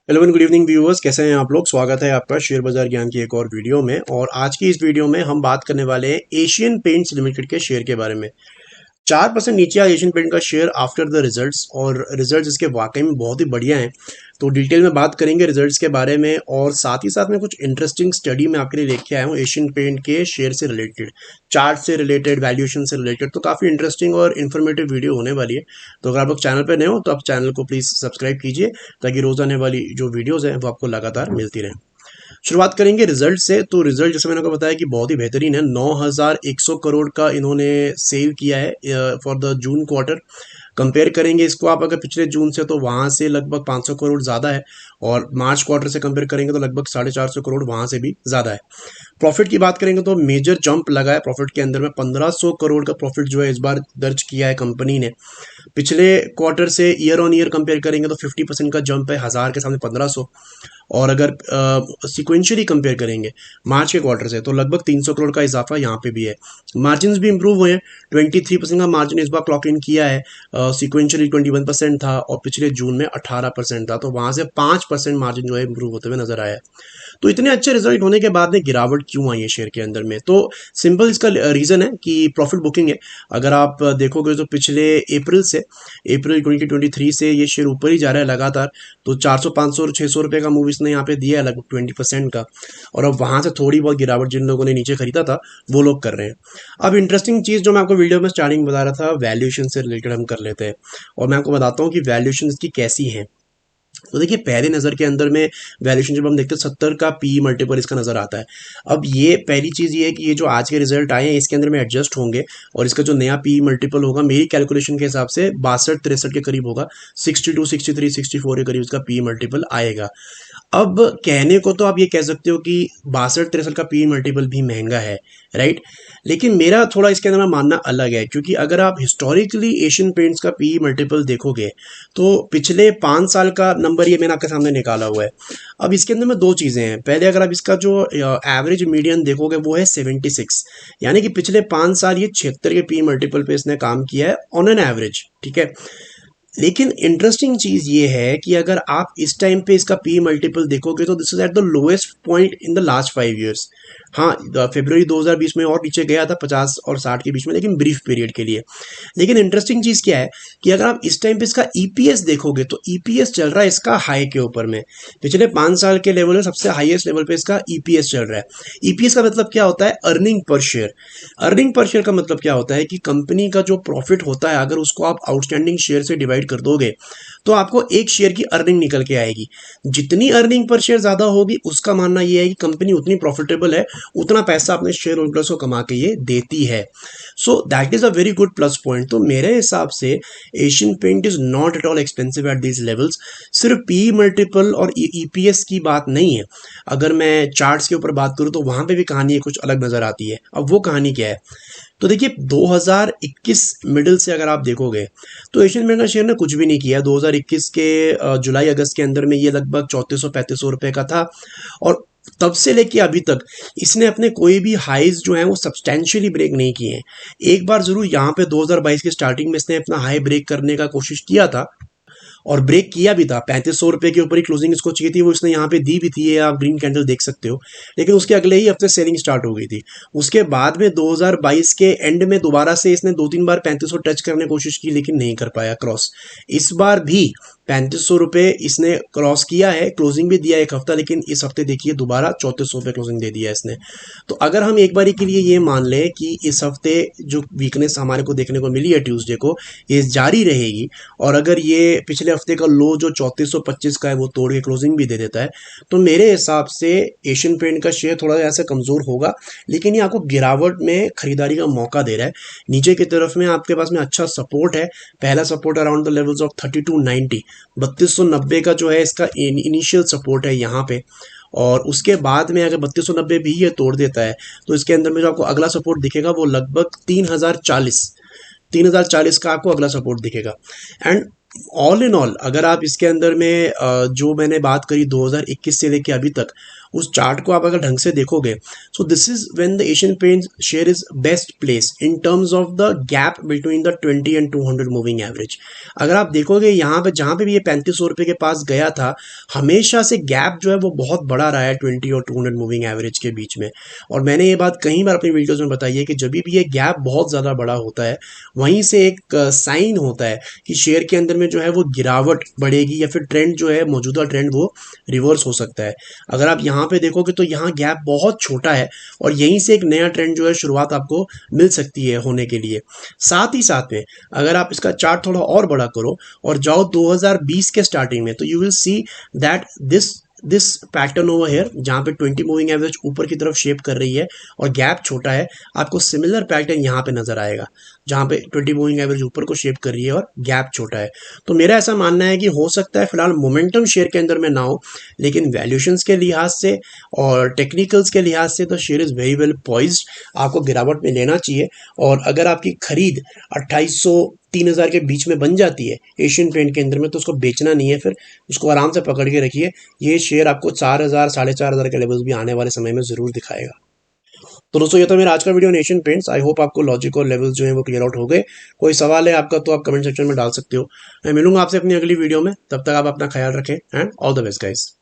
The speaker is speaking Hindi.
Hello and good evening viewers, कैसे हैं आप लोग। स्वागत है आपका शेयर बाजार ज्ञान की एक और वीडियो में। और आज की इस वीडियो में हम बात करने वाले हैं एशियन पेंट्स लिमिटेड के शेयर के बारे में। 4% नीचे आया एशियन पेंट का शेयर आफ्टर द रिजल्ट्स, और रिजल्ट्स इसके वाकई में बहुत ही बढ़िया हैं। तो डिटेल में बात करेंगे रिजल्ट्स के बारे में, और साथ ही साथ में कुछ इंटरेस्टिंग स्टडी मैं आपके लिए लेके आया हूँ एशियन पेंट के शेयर से रिलेटेड, चार्ट से रिलेटेड, वैल्यूएशन से रिलेटेड। तो काफ़ी इंटरेस्टिंग और इन्फॉर्मेटिव वीडियो होने वाली है। तो अगर आप लोग चैनल पर नए हो तो आप चैनल को प्लीज़ सब्सक्राइब कीजिए, ताकि रोज़ आने वाली जो वीडियोज़ हैं वो आपको लगातार मिलती रहे। शुरुआत करेंगे रिजल्ट से। तो रिजल्ट जैसे मैंने आपको बताया कि बहुत ही बेहतरीन है। 9,100 करोड़ का इन्होंने सेल किया है for the June quarter. Compare करेंगे इसको आप अगर पिछले जून से, तो वहाँ से लगभग 500 करोड़ ज़्यादा है। और मार्च क्वार्टर से कंपेयर करेंगे तो लगभग 450 करोड़ वहाँ से भी ज़्यादा है। प्रॉफिट की बात करेंगे तो मेजर जंप लगा है प्रॉफिट के अंदर में। 1500 करोड़ का प्रॉफिट जो है इस बार दर्ज किया है कंपनी ने। पिछले क्वार्टर से ईयर ऑन ईयर कंपेयर करेंगे तो 50% का जंप है, 1000 के सामने 1500। और अगर सिक्वेंशियली कंपेयर करेंगे मार्च के क्वार्टर से, तो लगभग 300 करोड़ का इजाफा यहाँ पे भी है। मार्जिन भी इंप्रूव हुए हैं। 23% का मार्जिन इस बार क्लॉक इन किया है। सिक्वेंशियली 21% था और पिछले जून में 18% था, तो वहाँ से 5% मार्जिन जो है इंप्रूव होते हुए नजर आया है। तो इतने अच्छे रिजल्ट होने के बाद में गिरावट क्यों आई है शेयर के अंदर में? तो सिंपल इसका रीज़न है कि प्रॉफिट बुकिंग है। अगर आप देखोगे तो पिछले अप्रैल 2023 से ये शेयर ऊपर ही जा रहा है लगातार। तो 400, 500 और 600 रुपये का मूव इसने यहाँ पे दिया है, लगभग 20% का। और अब वहाँ से थोड़ी बहुत गिरावट जिन लोगों ने नीचे खरीदा था वो लोग कर रहे हैं। अब इंटरेस्टिंग चीज़ जो मैं आपको वीडियो में स्टार्टिंग बता रहा था, वैल्यूएशन से रिलेटेड हम कर लेते हैं। और मैं आपको बताता हूँ कि वैल्यूएशन इसकी कैसी है। तो देखिए, पहले नज़र के अंदर में वैल्यूएशन जब हम देखते हैं 70 का पी मल्टीपल इसका नज़र आता है। अब ये पहली चीज़ ये है कि ये जो आज के रिजल्ट आए हैं इसके अंदर में एडजस्ट होंगे, और इसका जो नया पी मल्टीपल होगा मेरी कैलकुलेशन के हिसाब से 62-63 के करीब होगा। 62, 63, 64 के करीब इसका पी मल्टीपल आएगा। अब कहने को तो आप ये कह सकते हो कि 62-63 का पी मल्टीपल भी महंगा है, राइट। लेकिन मेरा थोड़ा इसके अंदर में मानना अलग है, क्योंकि अगर आप हिस्टोरिकली एशियन पेंट्स का पी मल्टीपल देखोगे तो पिछले 5 साल का नंबर ये मैंने आपके सामने निकाला हुआ है। अब इसके अंदर में दो चीज़ें हैं। पहले अगर आप इसका जो एवरेज मीडियन देखोगे वो है 76, यानी कि पिछले 5 साल ये 76 के पी मल्टीपल पे इसने काम किया है ऑन एन एवरेज, ठीक है। लेकिन इंटरेस्टिंग चीज़ ये है कि अगर आप इस टाइम पे इसका पी मल्टीपल देखोगे तो this is at the lowest point in the last 5 years. हाँ, फरवरी 2020 में और नीचे गया था 50 और 60 के बीच में, लेकिन ब्रीफ पीरियड के लिए। लेकिन इंटरेस्टिंग चीज़ क्या है कि अगर आप इस टाइम पे इसका ईपीएस देखोगे तो ईपीएस चल रहा है इसका हाई के ऊपर में। पिछले 5 साल के लेवल में सबसे हाईएस्ट लेवल पे इसका ईपीएस चल रहा है। ईपीएस का मतलब क्या होता है? Earning per share. Earning per share का मतलब क्या होता है कि कंपनी का जो प्रॉफिट होता है अगर उसको आप आउटस्टैंडिंग शेयर से डिवाइड कर दोगे तो आपको एक शेयर की अर्निंग निकल के आएगी। जितनी अर्निंग पर शेयर ज्यादा होगी उसका मानना यह है कि कंपनी उतनी प्रॉफिटेबल है, उतना पैसा अपने शेयर होल्डर्स को कमा के ये देती है। So that is a very good plus point. तो मेरे हिसाब से Asian paint is not at all expensive at these levels. सिर्फ पी मल्टीपल और ईपीएस की बात नहीं है। अगर मैं चार्ट्स के ऊपर बात करूं तो वहां पे भी कहानी कुछ अलग नजर आती है। अब वो कहानी क्या है? तो देखिए, 2021 मिडिल से अगर आप देखोगे तो एशियन पेंट का शेयर ने कुछ भी नहीं किया। 2021 के जुलाई अगस्त के अंदर में ये लगभग 3400-3500 रुपए का था, और तब से लेके अभी तक इसने अपने कोई भी हाईज जो है वो सब्सटेंशियली ब्रेक नहीं किए हैं। एक बार जरूर यहाँ पे 2022 के स्टार्टिंग में इसने अपना हाई ब्रेक करने का कोशिश किया था, और ब्रेक किया भी था। 3500 रुपए के ऊपर ही क्लोजिंग इसको चाहिए थी, वो इसने यहाँ पे दी भी थी, ये आप ग्रीन कैंडल देख सकते हो। लेकिन उसके अगले ही हफ्ते सेलिंग स्टार्ट हो गई थी। उसके बाद में 2022 के एंड में दोबारा से इसने 2-3 बार 3500 टच करने की कोशिश की, लेकिन नहीं कर पाया क्रॉस। इस बार भी 3500 रुपये इसने क्रॉस किया है, क्लोजिंग भी दिया एक हफ्ता, लेकिन इस हफ्ते देखिए दोबारा 3400 रुपये क्लोजिंग दे दिया इसने। तो अगर हम एक बारी के लिए ये मान लें कि इस हफ्ते जो वीकनेस हमारे को देखने को मिली है ट्यूसडे को, ये जारी रहेगी, और अगर ये पिछले हफ्ते का लो जो 3425 का है वो तोड़ के क्लोजिंग भी दे देता है, तो मेरे हिसाब से एशियन पेंट का शेयर थोड़ा ऐसा कमज़ोर होगा। लेकिन ये आपको गिरावट में खरीदारी का मौका दे रहा है। नीचे की तरफ में आपके पास में अच्छा सपोर्ट है। पहला support around the levels of 3290, 3290 का जो है इसका इनिशियल सपोर्ट है यहाँ पे। और उसके बाद में अगर 3290 भी ये तोड़ देता है तो इसके अंदर में जो आपको अगला सपोर्ट दिखेगा वो लगभग 3040 का आपको अगला सपोर्ट दिखेगा। एंड ऑल इन ऑल अगर आप इसके अंदर में जो मैंने बात करी 2021 से लेके अभी तक, उस चार्ट को आप अगर ढंग से देखोगे, so this is when the Asian paints share is best place in terms of the gap between the 20 and 200 moving average. अगर आप देखोगे यहाँ पे जहाँ पे भी ये 3500 रुपये के पास गया था, हमेशा से गैप जो है वो बहुत बड़ा रहा है 20 और 200 मूविंग एवरेज के बीच में। और मैंने ये बात कई बार अपनी वीडियोस में बताई है कि जब भी ये गैप बहुत ज़्यादा बड़ा होता है, वहीं से एक साइन होता है कि शेयर के अंदर में जो है वो गिरावट बढ़ेगी या फिर ट्रेंड जो है, मौजूदा ट्रेंड वो रिवर्स हो सकता है। अगर आप यहाँ पे देखोगे तो यहाँ गैप बहुत छोटा है और यहीं से एक नया ट्रेंड जो है शुरुआत आपको मिल सकती है होने के लिए। साथ ही साथ में अगर आप इसका चार्ट थोड़ा और बड़ा करो और जाओ 2020 के स्टार्टिंग में, तो you will see that this pattern over here, जहाँ पे 20 मूविंग एवरेज ऊपर की तरफ शेप कर रही है और गैप छोटा है, आपको सिमिलर पैटर्न यहाँ पे नजर आएगा जहाँ पे 20 मूविंग एवरेज ऊपर को शेप कर रही है और गैप छोटा है। तो मेरा ऐसा मानना है कि हो सकता है फिलहाल मोमेंटम शेयर के अंदर में ना हो, लेकिन वैल्यूएशंस के लिहाज से और टेक्निकल्स के लिहाज से तो share is very well poised, आपको गिरावट में लेना चाहिए। और अगर आपकी खरीद 2800 3000 के बीच में बन जाती है एशियन पेंट के अंदर में, तो उसको बेचना नहीं है, फिर उसको आराम से पकड़ के रखिए। ये शेयर आपको 4000 4500 के लेवल्स भी आने वाले समय में जरूर दिखाएगा। तो दोस्तों, ये था मेरा आज का video Asian paints. I hope आपको लॉजिक और लेवल्स जो है वो क्लियर आउट हो गए। कोई सवाल है आपका तो आप कमेंट सेक्शन में डाल सकते हो। मैं मिलूंगा आपसे अपनी अगली वीडियो में, तब तक आप अपना ख्याल रखें and all the best guys.